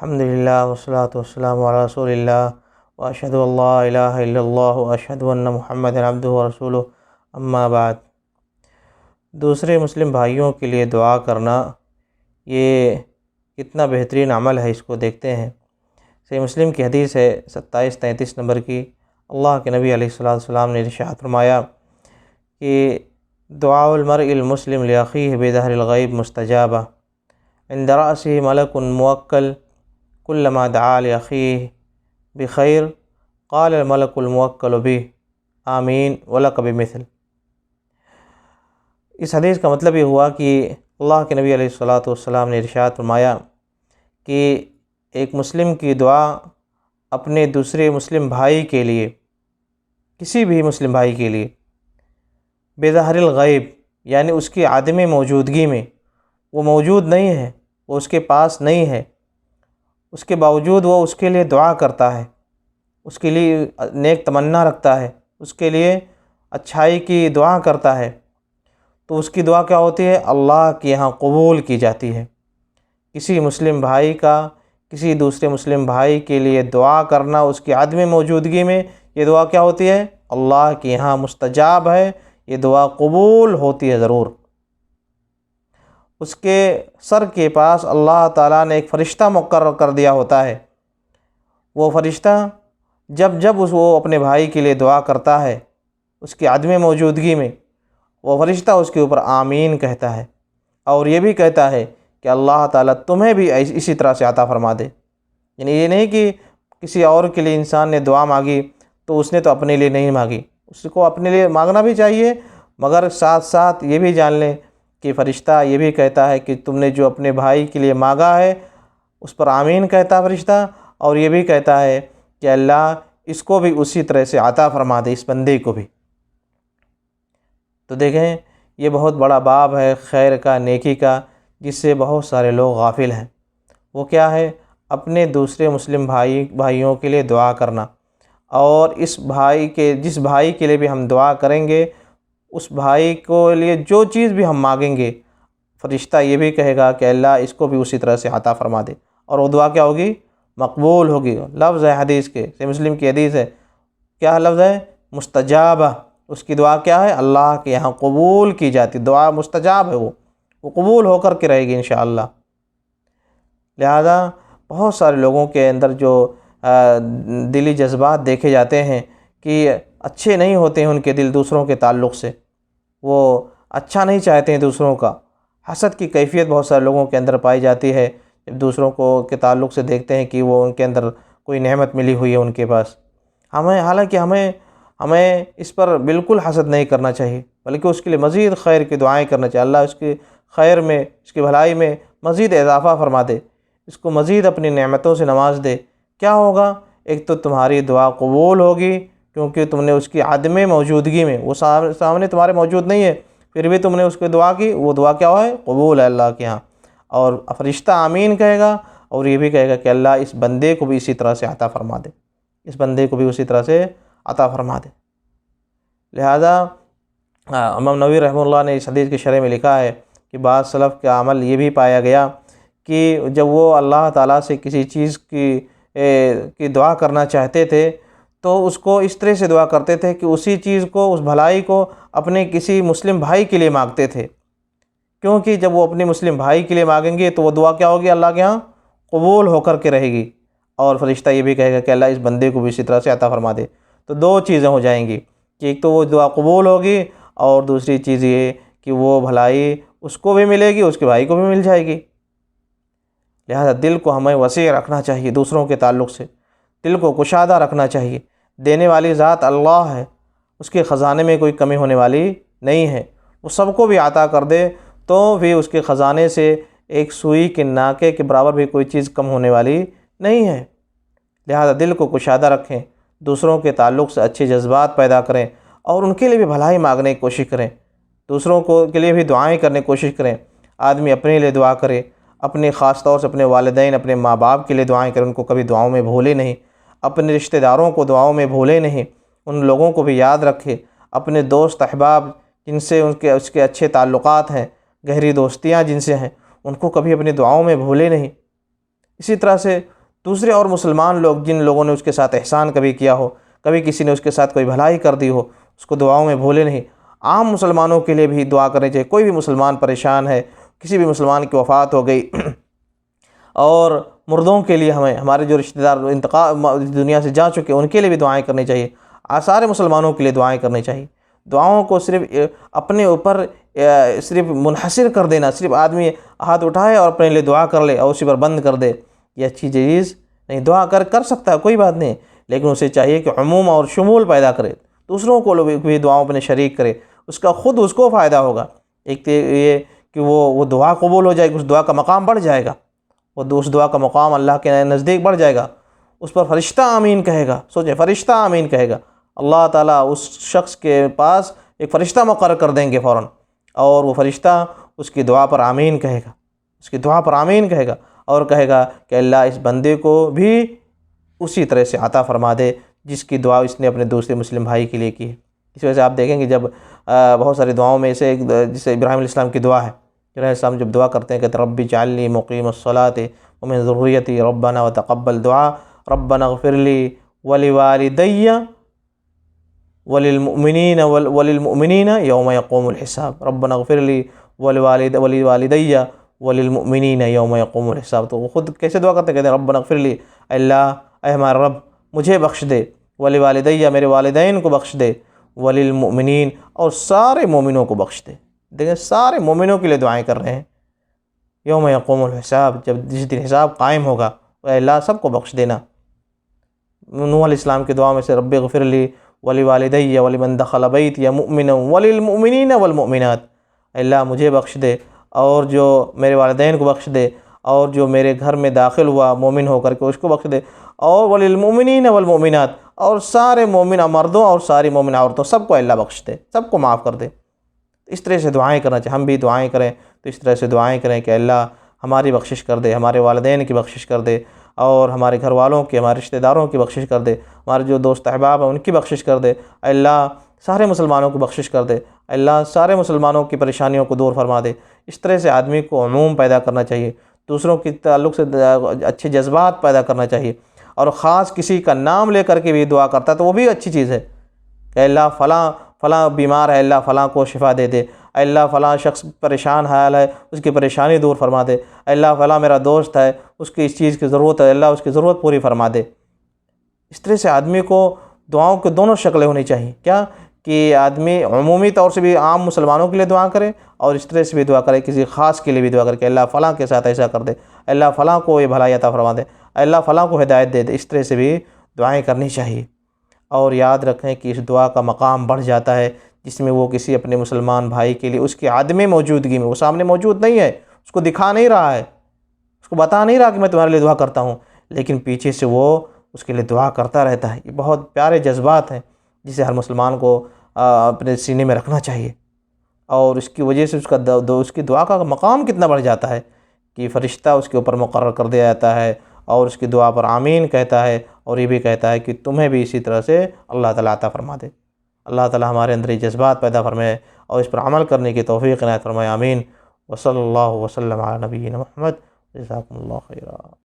الحمدللہ والصلاة والسلام علی رسول اللہ واشہد ان لا الہ الا اللہ واشہد ان محمد عبدہ ورسولہ اما بعد۔ دوسرے مسلم بھائیوں کے لیے دعا کرنا یہ کتنا بہترین عمل ہے، اس کو دیکھتے ہیں۔ صحیح مسلم کی حدیث ہے 2733 نمبر کی، اللہ کے نبی علیہ الصلوۃ والسلام نے ارشاد فرمایا کہ دعاء المرء المسلم لأخیہ بظہر الغیب مستجابہ عند رأسہ ملک موکل کلما دعا لأخیہ بخیر قال الملک الموکل بہ آمین ولک بمثل۔ اس حدیث کا مطلب یہ ہوا کہ اللہ کے نبی علیہ الصلوۃ والسلام نے ارشاد فرمایا کہ ایک مسلم کی دعا اپنے دوسرے مسلم بھائی کے لیے، کسی بھی مسلم بھائی کے لیے، بظہر الغیب یعنی اس کی عدم موجودگی میں، وہ موجود نہیں ہے، وہ اس کے پاس نہیں ہے، اس کے باوجود وہ اس کے لیے دعا کرتا ہے، اس کے لیے نیک تمنا رکھتا ہے، اس کے لیے اچھائی کی دعا کرتا ہے، تو اس کی دعا کیا ہوتی ہے؟ اللہ کے یہاں قبول کی جاتی ہے۔ کسی مسلم بھائی کا کسی دوسرے مسلم بھائی کے لیے دعا کرنا اس کی عدم موجودگی میں، یہ دعا کیا ہوتی ہے؟ اللہ کے یہاں مستجاب ہے، یہ دعا قبول ہوتی ہے ضرور۔ اس کے سر کے پاس اللہ تعالیٰ نے ایک فرشتہ مقرر کر دیا ہوتا ہے، وہ فرشتہ جب وہ اپنے بھائی کے لیے دعا کرتا ہے اس کی عدم موجودگی میں، وہ فرشتہ اس کے اوپر آمین کہتا ہے، اور یہ بھی کہتا ہے کہ اللہ تعالیٰ تمہیں بھی اسی طرح سے عطا فرما دے۔ یعنی یہ نہیں کہ کسی اور کے لیے انسان نے دعا مانگی تو اس نے تو اپنے لیے نہیں مانگی، اس کو اپنے لیے مانگنا بھی چاہیے، مگر ساتھ ساتھ یہ بھی جان لیں کہ فرشتہ یہ بھی کہتا ہے کہ تم نے جو اپنے بھائی کے لیے مانگا ہے اس پر آمین کہتا ہے فرشتہ، اور یہ بھی کہتا ہے کہ اللہ اس کو بھی اسی طرح سے عطا فرما دے، اس بندے کو بھی۔ تو دیکھیں یہ بہت بڑا باب ہے خیر کا، نیکی کا، جس سے بہت سارے لوگ غافل ہیں۔ وہ کیا ہے؟ اپنے دوسرے مسلم بھائیوں کے لیے دعا کرنا، اور جس بھائی کے لیے بھی ہم دعا کریں گے، اس بھائی کو لیے جو چیز بھی ہم مانگیں گے، فرشتہ یہ بھی کہے گا کہ اللہ اس کو بھی اسی طرح سے عطا فرما دے، اور وہ دعا کیا ہوگی؟ مقبول ہوگی۔ لفظ ہے حدیث کے، صحیح مسلم کی حدیث ہے، کیا لفظ ہے؟ مستجابہ۔ اس کی دعا کیا ہے؟ اللہ کے یہاں قبول کی جاتی، دعا مستجاب ہے، وہ قبول ہو کر کے رہے گی انشاءاللہ۔ لہذا بہت سارے لوگوں کے اندر جو دلی جذبات دیکھے جاتے ہیں کہ اچھے نہیں ہوتے ہیں ان کے دل دوسروں کے تعلق سے، وہ اچھا نہیں چاہتے ہیں دوسروں کا، حسد کی کیفیت بہت سارے لوگوں کے اندر پائی جاتی ہے جب دوسروں کو کے تعلق سے دیکھتے ہیں کہ وہ ان کے اندر کوئی نعمت ملی ہوئی ہے ان کے پاس۔ حالانکہ ہمیں اس پر بالکل حسد نہیں کرنا چاہیے، بلکہ اس کے لیے مزید خیر کی دعائیں کرنا چاہیے، اللہ اس کی خیر میں، اس کی بھلائی میں مزید اضافہ فرما دے، اس کو مزید اپنی نعمتوں سے نواز دے۔ کیا ہوگا؟ ایک تو تمہاری دعا قبول ہوگی، کیونکہ تم نے اس کی عدم موجودگی میں، وہ سامنے تمہارے موجود نہیں ہے، پھر بھی تم نے اس کی دعا کی، وہ دعا کیا ہے؟ قبول ہے اللہ کے ہاں، اور فرشتہ آمین کہے گا، اور یہ بھی کہے گا کہ اللہ اس بندے کو بھی اسی طرح سے عطا فرما دے، اس بندے کو بھی اسی طرح سے عطا فرما دے۔ لہذا امام نووی رحمہ اللہ نے اس حدیث کی شرح میں لکھا ہے کہ بعض سلف کا عمل یہ بھی پایا گیا کہ جب وہ اللہ تعالیٰ سے کسی چیز کی دعا کرنا چاہتے تھے تو اس کو اس طرح سے دعا کرتے تھے کہ اسی چیز کو، اس بھلائی کو اپنے کسی مسلم بھائی کے لیے مانگتے تھے، کیونکہ جب وہ اپنے مسلم بھائی کے لیے مانگیں گے تو وہ دعا کیا ہوگی؟ اللہ کے ہاں قبول ہو کر کے رہے گی، اور فرشتہ یہ بھی کہے گا کہ اللہ اس بندے کو بھی اسی طرح سے عطا فرما دے۔ تو دو چیزیں ہو جائیں گی کہ ایک تو وہ دعا قبول ہوگی، اور دوسری چیز یہ کہ وہ بھلائی اس کو بھی ملے گی، اس کے بھائی کو بھی مل جائے گی۔ لہذا دل کو ہمیں وسیع رکھنا چاہیے، دوسروں کے تعلق سے دل کو کشادہ رکھنا چاہیے۔ دینے والی ذات اللہ ہے، اس کے خزانے میں کوئی کمی ہونے والی نہیں ہے، وہ سب کو بھی عطا کر دے تو بھی اس کے خزانے سے ایک سوئی کے ناکے کے برابر بھی کوئی چیز کم ہونے والی نہیں ہے۔ لہذا دل کو کشادہ رکھیں، دوسروں کے تعلق سے اچھے جذبات پیدا کریں، اور ان کے لیے بھی بھلائی مانگنے کی کوشش کریں، دوسروں کے لیے بھی دعائیں کرنے کی کوشش کریں۔ آدمی اپنے لیے دعا کرے، اپنے خاص طور سے اپنے والدین، اپنے ماں باپ کے لیے دعائیں کریں، ان کو کبھی دعاؤں میں بھولے نہیں، اپنے رشتہ داروں کو دعاؤں میں بھولے نہیں، ان لوگوں کو بھی یاد رکھے، اپنے دوست احباب جن سے اس کے اچھے تعلقات ہیں، گہری دوستیاں جن سے ہیں، ان کو کبھی اپنی دعاؤں میں بھولے نہیں۔ اسی طرح سے دوسرے اور مسلمان لوگ جن لوگوں نے اس کے ساتھ احسان کبھی کیا ہو، کبھی کسی نے اس کے ساتھ کوئی بھلائی کر دی ہو، اس کو دعاؤں میں بھولے نہیں۔ عام مسلمانوں کے لیے بھی دعا کرنی چاہیے۔ کوئی بھی مسلمان پریشان ہے، کسی بھی مسلمان کی وفات ہو گئی اور مردوں کے لیے ہمارے جو رشتہ دار انتقال دنیا سے جا چکے ان کے لیے بھی دعائیں کرنی چاہیے۔ سارے مسلمانوں کے لیے دعائیں کرنی چاہیے۔ دعاؤں کو صرف اپنے اوپر صرف منحصر کر دینا، صرف آدمی ہاتھ اٹھائے اور اپنے لیے دعا کر لے اور اسی پر بند کر دے، یہ اچھی چیز نہیں۔ دعا کر سکتا ہے، کوئی بات نہیں، لیکن اسے چاہیے کہ عموم اور شمول پیدا کرے، دوسروں کو بھی دعاؤں میں شریک کرے، اس کو فائدہ ہوگا۔ ایک تو یہ کہ وہ دعا قبول ہو جائے گی، اس دعا کا مقام بڑھ جائے گا، اس دعا کا مقام اللہ کے نزدیک بڑھ جائے گا، اس پر فرشتہ آمین کہے گا۔ سوچیں، فرشتہ آمین کہے گا، اللہ تعالیٰ اس شخص کے پاس ایک فرشتہ مقرر کر دیں گے فوراً، اور وہ فرشتہ اس کی دعا پر آمین کہے گا، اس کی دعا پر آمین کہے گا، اور کہے گا کہ اللہ اس بندے کو بھی اسی طرح سے عطا فرما دے جس کی دعا اس نے اپنے دوسرے مسلم بھائی کے لیے کی ہے۔ اس وجہ سے آپ دیکھیں گے جب بہت ساری دعاؤں میں جسے ابراہیم علیہ السلام کی دعا ہے، ابراہیم علیہ السلام جب دعا کرتے ہیں کہ رب اجعلنی مقیم الصلاۃ ومن ذریتی ربنا وتقبل دعا ربنا اغفر لی ولوالدی وللمؤمنین یوم یقوم الحساب، ربنا اغفر لی ولوالدی وللمؤمنین یوم یقوم الحساب۔ تو وہ خود کیسے دعا کرتے ہیں؟ کہتے ہیں ربنا اغفر لی، اللہ اے ہمارا رب مجھے بخش دے، ولوالدی میرے والدین کو بخش دے، وللمؤمنین اور سارے مومنوں کو بخش دے۔ دیکھیں، سارے مومنوں کے لیے دعائیں کر رہے ہیں۔ یوم یقوم الحساب، جس دن حساب قائم ہوگا، اے اللہ سب کو بخش دینا۔ نوح علیہ السلام کی دعا میں سے رب اغفر لی ولوالدی ولمن دخل بیتی مؤمنا وللمؤمنین والمؤمنات، اے اللہ مجھے بخش دے اور جو میرے والدین کو بخش دے، اور جو میرے گھر میں داخل ہوا مومن ہو کر کے اس کو بخش دے، اور وللمؤمنین والمؤمنات اور سارے مومن مردوں اور ساری مومن عورتوں سب کو اللہ بخش دے، سب کو معاف کر دے۔ اس طرح سے دعائیں کرنا چاہیے۔ ہم بھی دعائیں کریں تو اس طرح سے دعائیں کریں کہ اللہ ہماری بخشش کر دے، ہمارے والدین کی بخشش کر دے، اور ہمارے گھر والوں کی، ہمارے رشتہ داروں کی بخشش کر دے، ہمارے جو دوست احباب ہیں ان کی بخشش کر دے۔ اللہ سارے مسلمانوں کو بخشش کر دے، اللہ سارے مسلمانوں کی پریشانیوں کو دور فرما دے۔ اس طرح سے آدمی کو عموم پیدا کرنا چاہیے، دوسروں کے تعلق سے اچھے جذبات پیدا کرنا چاہیے، اور خاص کسی کا نام لے کر کے بھی دعا کرتا ہے تو وہ بھی اچھی چیز ہے کہ اللہ فلاں بیمار ہے، اللہ فلاں کو شفا دے دے، اللہ فلاں شخص پریشان حال ہے اس کی پریشانی دور فرما دے، اللہ فلاں میرا دوست ہے اس کی اس چیز کی ضرورت ہے، اللہ اس کی ضرورت پوری فرما دے۔ اس طرح سے آدمی کو دعاؤں کے دونوں شکلیں ہونی چاہیے، کیا کہ آدمی عمومی طور سے بھی عام مسلمانوں کے لیے دعا کرے، اور اس طرح سے بھی دعا کرے کسی خاص کے لیے بھی دعا کرے کہ اللہ فلاں کے ساتھ ایسا کر دے، اللہ فلاں کو یہ بھلائی عطا فرما دے، اللہ فلاں کو ہدایت دے دے۔ اس طرح سے بھی دعائیں کرنی چاہیے، اور یاد رکھیں کہ اس دعا کا مقام بڑھ جاتا ہے جس میں وہ کسی اپنے مسلمان بھائی کے لیے اس کی عدم موجودگی میں، وہ سامنے موجود نہیں ہے، اس کو دکھا نہیں رہا ہے، اس کو بتا نہیں رہا کہ میں تمہارے لیے دعا کرتا ہوں، لیکن پیچھے سے وہ اس کے لیے دعا کرتا رہتا ہے۔ یہ بہت پیارے جذبات ہیں جسے ہر مسلمان کو اپنے سینے میں رکھنا چاہیے، اور اس کی وجہ سے اس کی دعا کا مقام کتنا بڑھ جاتا ہے کہ فرشتہ اس کے اوپر مقرر کر دیا جاتا ہے، اور اس کی دعا پر آمین کہتا ہے، اور یہ بھی کہتا ہے کہ تمہیں بھی اسی طرح سے اللہ تعالیٰ عطا فرما دے۔ اللہ تعالیٰ ہمارے اندر یہ جذبات پیدا فرمائے اور اس پر عمل کرنے کی توفیق عنایت فرمائے، آمین۔ وصلی اللہ وسلم علی نبینا محمد، جزاکم اللہ خیرا۔